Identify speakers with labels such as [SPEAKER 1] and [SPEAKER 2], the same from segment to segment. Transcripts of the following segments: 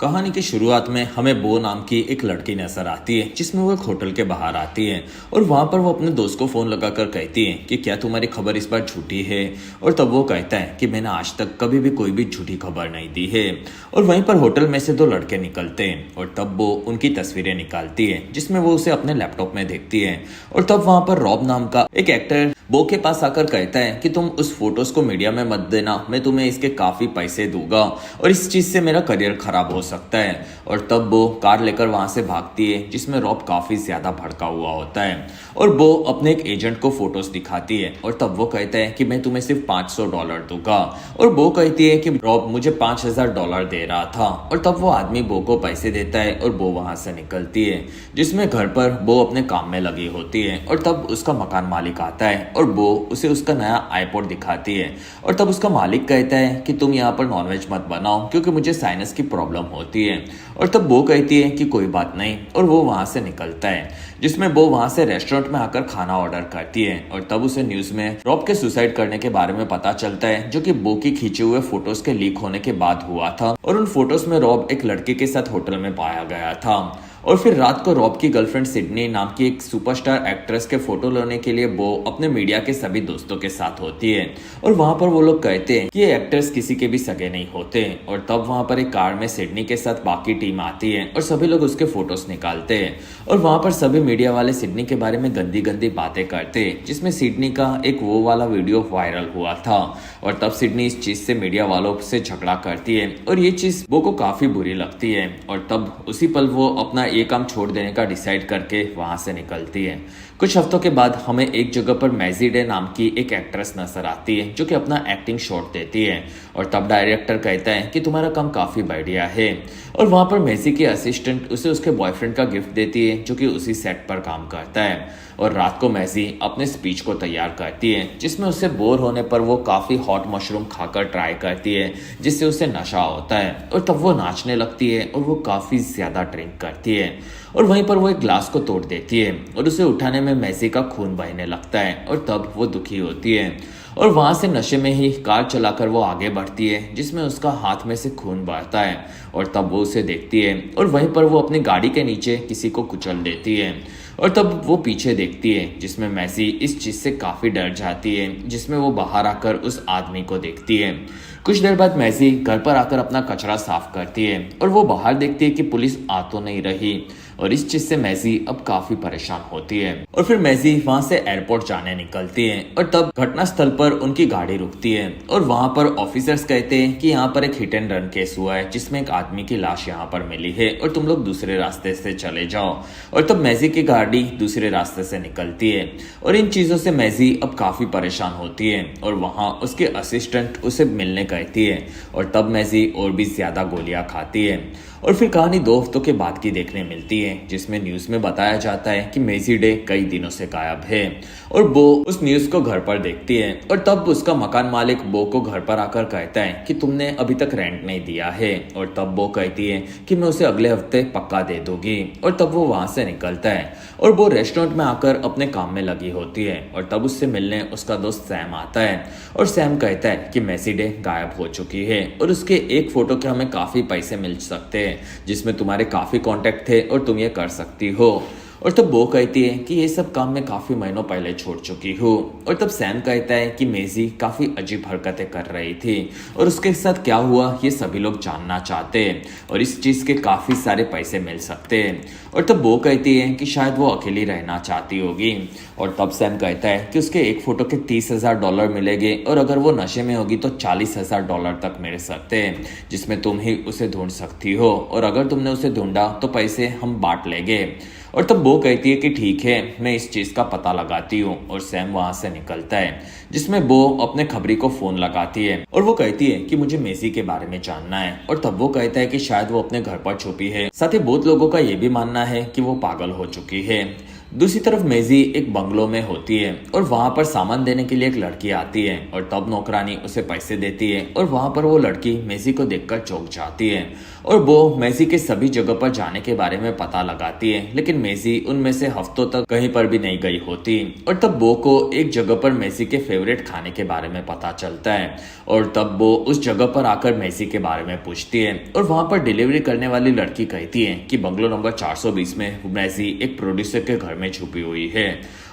[SPEAKER 1] कहानी की शुरुआत में हमें बो नाम की एक लड़की नजर आती है जिसमें वो एक होटल के बाहर आती है और वहां पर वो अपने दोस्त को फोन लगाकर कहती है कि क्या तुम्हारी खबर इस बार झूठी है। और तब वो कहता है कि मैंने आज तक कभी भी कोई भी झूठी खबर नहीं दी है। और वहीं पर होटल में से दो लड़के निकलते हैं और तब वो उनकी तस्वीरें निकालती है जिसमें वो उसे अपने लैपटॉप में देखती है। और तब वहां पर रॉब नाम का एक एक्टर बो के पास आकर कहता है कि तुम उस फोटोज को मीडिया में मत देना, मैं तुम्हें इसके काफी पैसे दूंगा और इस चीज से मेरा करियर खराब हो सकता है। और तब वो कार लेकर वहां से भागती है जिसमें रॉब काफी ज्यादा भड़का हुआ होता है और वो अपने एक एजेंट को फोटोज दिखाती है और तब वो कहता है कि मैं तुम्हें सिर्फ $500 दूंगा। और वो कहती है कि रॉब मुझे $5000 दे रहा था। और तब वो आदमी बो को पैसे देता है और वो वहां से निकलती है जिसमें घर पर वो अपने काम में लगी होती है। और तब उसका मकान मालिक आता है और वो उसे उसका नया आईपॉड दिखाती है और तब उसका मालिक कहता है कि तुम यहाँ पर नॉनवेज मत बनाओ क्योंकि मुझे साइनस की प्रॉब्लम होती है। और तब वो कहती है कि कोई बात नहीं और वो वहां से निकलता है जिसमें वो वहां से रेस्टोरेंट में आकर खाना ऑर्डर करती है। और तब उसे न्यूज में रॉब के सुसाइड करने के बारे में पता चलता है जो कि बो की खींचे हुए फोटोज के लीक होने के बाद हुआ था। और उन फोटोज में रॉब एक लड़के के साथ होटल में पाया गया था। और फिर रात को रॉब की गर्लफ्रेंड सिडनी नाम की एक सुपरस्टार एक्ट्रेस के फोटो लेने के लिए वो अपने मीडिया के सभी दोस्तों के साथ होती है और वहां पर वो लोग कहते हैं कि ये एक्टर्स किसी के भी सगे नहीं होते। और तब वहां पर एक कार में सिडनी के साथ बाकी टीम आती है और सभी लोग उसके फोटोज निकालते हैं और वहां पर सभी मीडिया वाले सिडनी के बारे में गंदी गंदी बातें करते हैं जिसमें सिडनी का एक वो वाला वीडियो वायरल हुआ था। और तब सिडनी इस चीज से मीडिया वालों से झगड़ा करती है और ये चीज वो को काफी बुरी लगती है। और तब उसी पल वो अपना ये काम छोड़ देने का डिसाइड करके वहां से निकलती है। कुछ हफ्तों के बाद हमें एक जगह पर मैजी डे नाम की एक एक्ट्रेस नजर आती है जो कि अपना एक्टिंग शॉट देती है। और तब डायरेक्टर कहता है कि तुम्हारा काम काफी बढ़िया है। और वहां पर मैजी की असिस्टेंट उसे उसके बॉयफ्रेंड का गिफ्ट देती है जो कि उसी सेट पर काम करता है। और रात को मैजी अपने स्पीच को तैयार करती है जिसमें उसे बोर होने पर वो काफी हॉट मशरूम खाकर ट्राई करती है जिससे उसे नशा होता है। और तब वो नाचने लगती है और वो काफी ज्यादा ड्रिंक करती है और वहीं पर वो एक ग्लास को तोड़ देती है और उसे उठाने में मैसी का खून बहने लगता है और तब वो दुखी होती है। और वहां से नशे में ही कार चलाकर वो आगे बढ़ती है जिसमें उसका हाथ में से खून बहता है। और तब वो उसे देखती है और वहीं पर वो अपनी गाड़ी के नीचे किसी को कुचल देती है। और तब वो पीछे देखती है जिसमें मैसी इस चीज से काफी डर जाती है जिसमें वो बाहर आकर उस आदमी को देखती है। कुछ देर बाद मैसी घर पर आकर अपना कचरा साफ करती है और वो बाहर देखती है कि पुलिस आ तो नहीं रही और इस चीज से मैसी अब काफी परेशान होती है। और फिर मैसी वहां से एयरपोर्ट जाने निकलती है और तब घटना स्थल पर उनकी गाड़ी रुकती है और वहां पर ऑफिसर्स कहते हैं कि यहाँ पर एक हिट एंड रन केस हुआ है जिसमें एक आदमी की लाश यहाँ पर मिली है और तुम लोग दूसरे रास्ते से चले जाओ। और तब मैसी की गाड़ी दूसरे रास्ते से निकलती है और इन चीजों से मैसी अब काफी परेशान होती है और वहां उसके असिस्टेंट उसे मिलने कहती है और तब मैसी और भी ज्यादा गोलियां खाती है। और फिर कहानी 2 हफ्तों के बाद की देखने मिलती है जिसमें न्यूज में बताया जाता है कि मैजी डे कई दिनों से गायब है और वो उस न्यूज को घर पर देखती है। और तब उसका मकान मालिक बो को घर पर आकर कहता है कि तुमने अभी तक रेंट नहीं दिया है। और तब वो कहती है कि मैं उसे अगले हफ्ते पक्का दे दूंगी। और तब वो वहां से निकलता है और वो रेस्टोरेंट में आकर अपने काम में लगी होती है। और तब उससे मिलने उसका दोस्त सैम आता है और सैम कहता है कि मैजी डे गायब हो चुकी है और उसके एक फोटो के हमें काफी पैसे मिल सकते हैं जिसमें तुम्हारे काफी कांटेक्ट थे और तुम ये कर सकती हो। और तब वो कहती है कि ये सब काम मैं काफी महीनों पहले छोड़ चुकी हूँ। और तब सैम कहता है कि मैजी काफी अजीब हरकतें कर रही थी और उसके साथ क्या हुआ ये सभी लोग जानना चाहते हैं और इस चीज के काफी सारे पैसे मिल सकते हैं। और तब वो कहती है कि शायद वो अकेली रहना चाहती होगी। और तब सैम कहता है कि उसके एक फोटो के $30,000 मिलेंगे और अगर वो नशे में होगी तो $40,000 तक मिल सकते हैं जिसमें तुम ही उसे ढूंढ सकती हो और अगर तुमने उसे ढूंढा तो पैसे हम बांट लेंगे। और तब वो कहती है कि ठीक है मैं इस चीज का पता लगाती हूँ और सैम वहां से निकलता है जिसमें वो अपने खबरी को फोन लगाती है और वो कहती है कि मुझे मैसी के बारे में जानना है। और तब वो कहता है कि शायद वो अपने घर पर छुपी है। साथ ही बहुत लोगों का ये भी मानना है कि वो पागल हो चुकी है। दूसरी तरफ मैजी एक बंगलो में होती है और वहां पर सामान देने के लिए एक लड़की आती है और तब नौकरानी उसे पैसे देती है और वहां पर वो लड़की मैजी को देखकर चौंक जाती है और वो मैसी के सभी जगह पर जाने के बारे में पता लगाती है, लेकिन मैसी उनमें से हफ्तों तक कहीं पर भी नहीं गई होती। और तब बो को एक जगह पर मैसी के फेवरेट खाने के बारे में पता चलता है और तब वो उस जगह पर आकर मैसी के बारे में पूछती है और वहां पर डिलीवरी करने वाली लड़की कहती है कि बंगलो नंबर 420 में मैसी एक प्रोड्यूसर के घर में छुपी हुई है।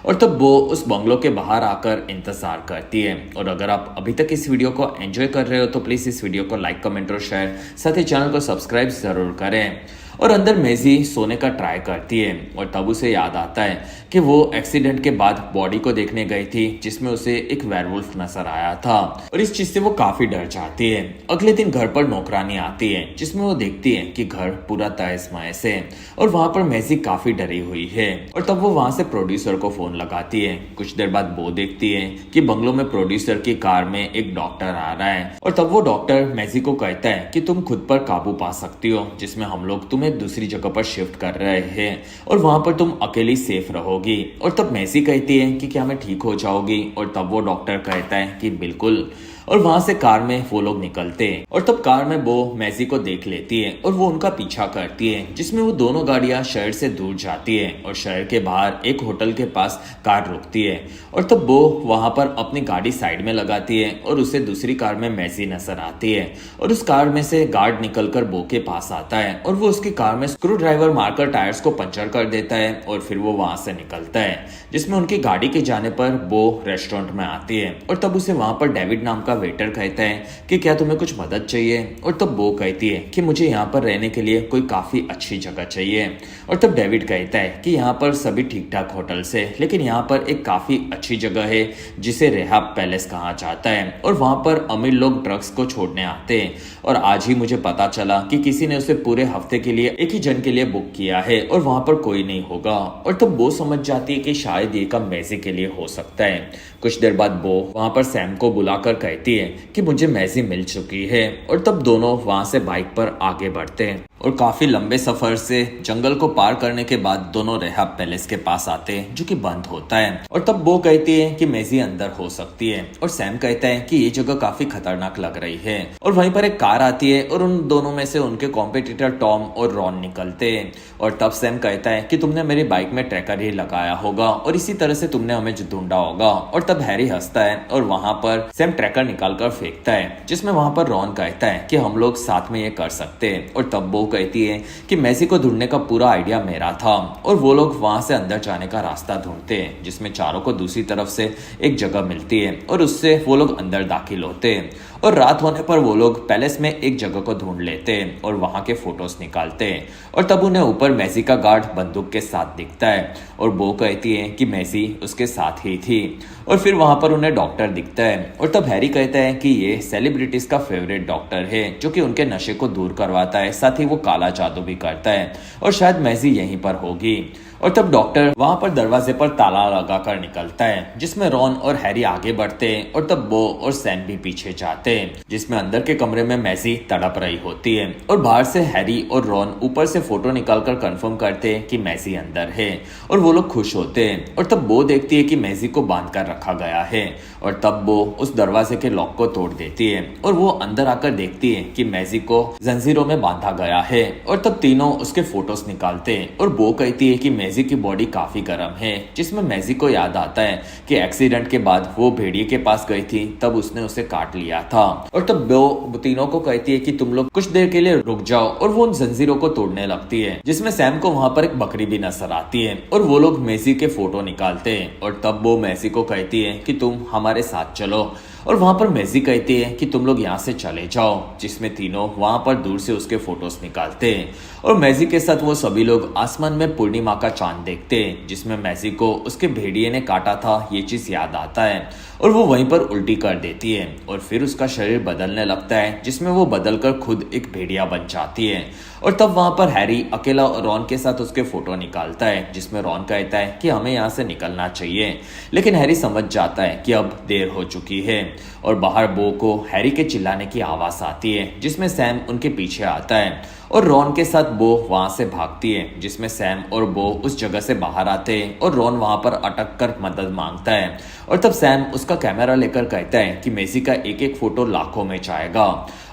[SPEAKER 1] और तब वो उस बंगलो के बाहर आकर इंतजार करती है। और अगर आप अभी तक इस वीडियो को एंजॉय कर रहे हो तो प्लीज इस वीडियो को लाइक, कमेंट और शेयर, साथ ही चैनल को सब्सक्राइब जरूर करें। और अंदर मैसी सोने का ट्राई करती है और तब उसे याद आता है कि वो एक्सीडेंट के बाद बॉडी को देखने गई थी जिसमें उसे एक वेयरवुल्फ नजर आया था और इस चीज से वो काफी डर जाती है। अगले दिन घर पर नौकरानी आती है जिसमें वो देखती है कि घर पूरा तहस-महस है और वहां पर मैसी काफी डरी हुई है। और तब वो वहां से प्रोड्यूसर को फोन लगाती है। कुछ देर बाद वो देखती है कि बंगलो में प्रोड्यूसर की कार में एक डॉक्टर आ रहा है और तब वो डॉक्टर मैसी को कहता है कि तुम खुद पर काबू पा सकती हो, जिसमें हम लोग तुम्हें दूसरी जगह पर शिफ्ट कर रहे हैं और वहां पर तुम अकेली सेफ रहोगी। और तब मैसी कहती है कि क्या मैं ठीक हो जाऊंगी और तब वो डॉक्टर कहता है कि बिल्कुल। और वहां से कार में वो लोग निकलते हैं और तब कार में वो मैसी को देख लेती है और वो उनका पीछा करती है, जिसमें वो दोनों गाड़ियां शहर से दूर जाती है और शहर के बाहर एक होटल के पास कार रुकती है। और तब वो वहां पर अपनी गाड़ी साइड में लगाती है और उसे दूसरी कार में मैसी नजर आती है और उस कार में से गार्ड निकलकर बो के पास आता है और वो उसकी कार में स्क्रू ड्राइवर मारकर टायर्स को पंचर कर देता है और फिर वो वहां से निकलता है, जिसमें उनकी गाड़ी के जाने पर वो रेस्टोरेंट में आती है और तब उसे वहां पर डेविड नाम का वेटर कहता है कि क्या तुम्हें कुछ मदद चाहिए। और तब वो कहती है कि मुझे यहाँ पर रहने के लिए कोई काफी अच्छी जगह चाहिए। और तब डेविड कहता है कि यहाँ पर सभी ठीक ठाक होटल्स है, लेकिन यहाँ पर एक काफी अच्छी जगह है जिसे रेहाब पैलेस कहा जाता है और वहां पर अमीर लोग ड्रग्स को छोड़ने आते हैं। और आज ही मुझे पता चला कि किसी ने उसे पूरे हफ्ते के लिए एक ही जन के लिए बुक किया है और वहां पर कोई नहीं होगा। और तब वो समझ जाती है कि शायद ये काम मैसी के लिए हो सकता है। कुछ देर बाद वो वहां पर सैम को बुलाकर कहती है कि मुझे मैसी मिल चुकी है और तब दोनों वहां से बाइक पर आगे बढ़ते हैं और काफी लंबे सफर से जंगल को पार करने के बाद दोनों रेहाब पैलेस के पास आते हैं जो कि बंद होता है। और तब वो कहती है कि मैसी अंदर हो सकती है और सैम कहता है कि ये जगह काफी खतरनाक लग रही है। और वहीं पर एक कार आती है और उन दोनों में से उनके कॉम्पिटिटर टॉम और रॉन निकलते हैं। और तब सैम कहता है कि तुमने मेरी बाइक में ट्रैकर ही लगाया होगा और इसी तरह से तुमने हमें ढूंढा होगा। और तब हैरी हंसता है और वहां पर सैम ट्रैकर निकाल कर फेंकता है, जिसमें वहां पर रॉन कहता है कि हम लोग साथ में ये कर सकते हैं। और तब वो कहती है कि मैसी को ढूंढने का पूरा आइडिया मेरा था। और वो लोग वहां से अंदर जाने का रास्ता ढूंढते हैं, जिसमें चारों को दूसरी तरफ से एक जगह मिलती है और उससे वो लोग अंदर दाखिल होते हैं। और रात होने पर वो लोग पैलेस में एक जगह को ढूंढ लेते हैं और वहां के फोटोज निकालते हैं। और तब उन्हें ऊपर मैसी का गार्ड बंदूक के साथ दिखता है और वो कहती है कि मैसी उसके साथ ही थी। और फिर वहां पर उन्हें डॉक्टर दिखता है और तब हैरी कहता है कि ये सेलिब्रिटीज का फेवरेट डॉक्टर है जो कि उनके नशे को दूर करवाता है, साथ ही वो काला जादू भी करता है और शायद मैसी यहीं पर होगी। और तब डॉक्टर वहां पर दरवाजे पर ताला लगाकर निकलता है, जिसमें रॉन और हैरी आगे बढ़ते हैं और तब बो और सैम भी पीछे जाते हैं, जिसमें अंदर के कमरे में मैसी तड़प रही होती है। और बाहर से हैरी और रॉन ऊपर से फोटो निकालकर कंफर्म करते हैं कि मैसी अंदर है और वो लोग खुश होते हैं। और तब बो देखती है कि मैसी को बांध कर रखा गया है और तब वो उस दरवाजे के लॉक को तोड़ देती है और वो अंदर आकर देखती है कि मैसी को जंजीरों में बांधा गया है। और तब तीनों उसके फोटोज निकालते हैं और बो कहती है कि मैसी की बॉडी काफी गर्म है, जिसमें मैसी को याद आता है कि एक्सीडेंट के बाद वो भेड़िए के पास गई थी, तब उसने उसे काट लिया था। और तब वो तीनों को कहती है कि तुम लोग कुछ देर के लिए रुक जाओ और वो उन जंजीरों को तोड़ने लगती है, जिसमें सैम को वहां पर एक बकरी भी नजर आती है और वो लोग मैसी के फोटो निकालते हैं। और तब वो मैसी को कहती है कि तुम हमारे साथ चलो और वहां पर मैसी कहती है कि तुम लोग यहाँ से चले जाओ, जिसमें तीनों वहां पर दूर से उसके फोटोज निकालते हैं। और मैसी के साथ वो सभी लोग आसमान में पूर्णिमा का चांद देखते हैं, जिसमें मैसी को उसके भेड़िए ने काटा था ये चीज याद आता है और वो वहीं पर उल्टी कर देती है और फिर उसका शरीर बदलने लगता है, जिसमें वो बदलकर खुद एक भेड़िया बन जाती है। और तब वहां पर हैरी अकेला रॉन के साथ उसके फोटो निकालता है, जिसमें रॉन कहता है कि हमें यहाँ से निकलना चाहिए, लेकिन हैरी समझ जाता है कि अब देर हो चुकी है। और बाहर बो को हैरी के चिल्लाने की आवाज आती है, जिसमें सैम उनके पीछे आता है और रॉन के साथ बो वहां से भागती है, जिसमें सैम और बो उस जगह से बाहर आते हैं और रॉन वहां पर अटक कर मदद मांगता है। और तब सैम उसका कैमरा लेकर कहता है कि मेसी का एक एक फोटो लाखों में जाएगा,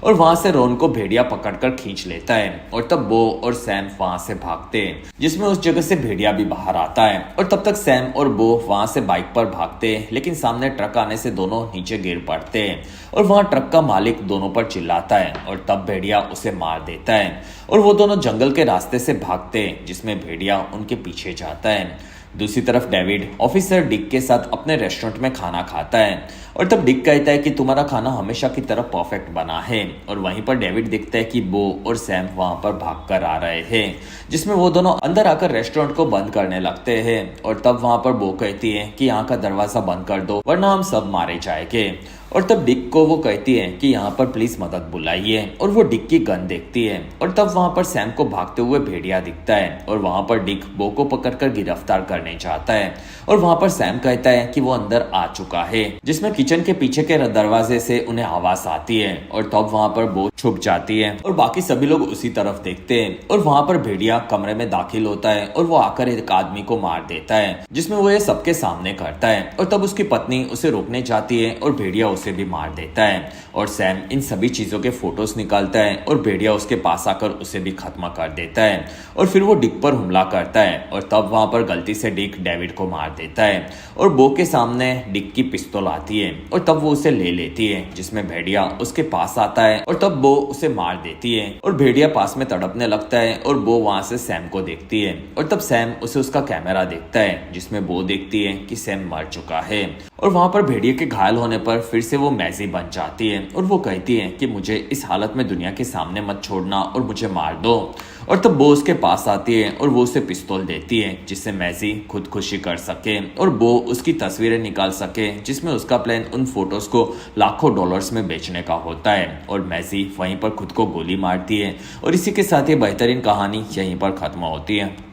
[SPEAKER 1] और वहां से रॉन को भेड़िया पकड़कर खींच लेता है। और तब बो और सैम वहां से भागते हैं, जिसमें उस जगह से भेड़िया भी बाहर आता है। और तब तक सैम और बो वहां से बाइक पर भागते हैं, लेकिन सामने ट्रक आने से दोनों नीचे गिर पड़ते हैं और वहां ट्रक का मालिक दोनों पर चिल्लाता है और तब भेड़िया उसे मार देता है और वो दोनों जंगल के रास्ते से भागते हैं, जिसमें भेड़िया उनके पीछे जाता है। दूसरी तरफ डेविड ऑफिसर डिक के साथ अपने रेस्टोरेंट में खाना खाता है और तब डिक कहता है कि तुम्हारा खाना हमेशा की तरह परफेक्ट बना है। और वहीं पर डेविड देखता है कि बो और सैम वहां पर भागकर आ रहे हैं, जिसमें वो दोनों अंदर आकर रेस्टोरेंट को बंद करने लगते हैं। और तब वहां पर बो कहती है कि यहाँ का दरवाजा बंद कर दो वरना हम सब मारे जाएंगे। और तब डिक को वो कहती है कि यहाँ पर प्लीज मदद बुलाइए, और वो डिक की गन देखती है। और तब वहां पर सैम को भागते हुए भेड़िया दिखता है और वहां पर डिक बो को पकड़कर गिरफ्तार करने चाहता है। और वहां पर सैम कहता है कि वो अंदर आ चुका है, जिसमें किचन के पीछे के दरवाजे से उन्हें आवाज आती है। और तब वहां पर बो छुप जाती है और बाकी सभी लोग उसी तरफ देखते हैं। और वहां पर भेड़िया कमरे में दाखिल होता है और वो आकर एक आदमी को मार देता है, जिसमें वो ये सबके सामने करता है। और तब उसकी पत्नी उसे रोकने जाती है और भेड़िया उसे भी मार देता है। और सैम इन सभी चीजों के फोटोज निकालता है और भेड़िया उसके पास आकर उसे भी खत्म कर देता है। और फिर वो डिक पर हमला करता है और तब वहां पर गलती से डिक डेविड को मार देता है और बो के सामने डिक की पिस्तौल आती है और तब वो उसे ले लेती है, जिसमें भेड़िया उसके पास आता है और तब बो उसे मार देती है और भेड़िया पास में तड़पने लगता है और बो वहां से सैम को देखती है। और तब सैम उसे उसका कैमरा देखता है, जिसमें बो देखती है कि सैम मर चुका है। और वहां पर भेड़िए के घायल होने पर फिर से वो मैजी बन जाती है और वो कहती है कि मुझे इस हालत में दुनिया के सामने मत छोड़ना और मुझे मार दो। और तब बो उसके पास आती है और वो उसे पिस्तौल देती है, जिससे मैजी खुदकुशी कर सके और बो उसकी तस्वीरें निकाल सके, जिसमें उसका प्लान उन फोटोज को लाखों डॉलर्स में बेचने का होता है। और मैजी वहीं पर खुद को गोली मारती है और इसी के साथ ये बेहतरीन कहानी यहीं पर खत्म होती है।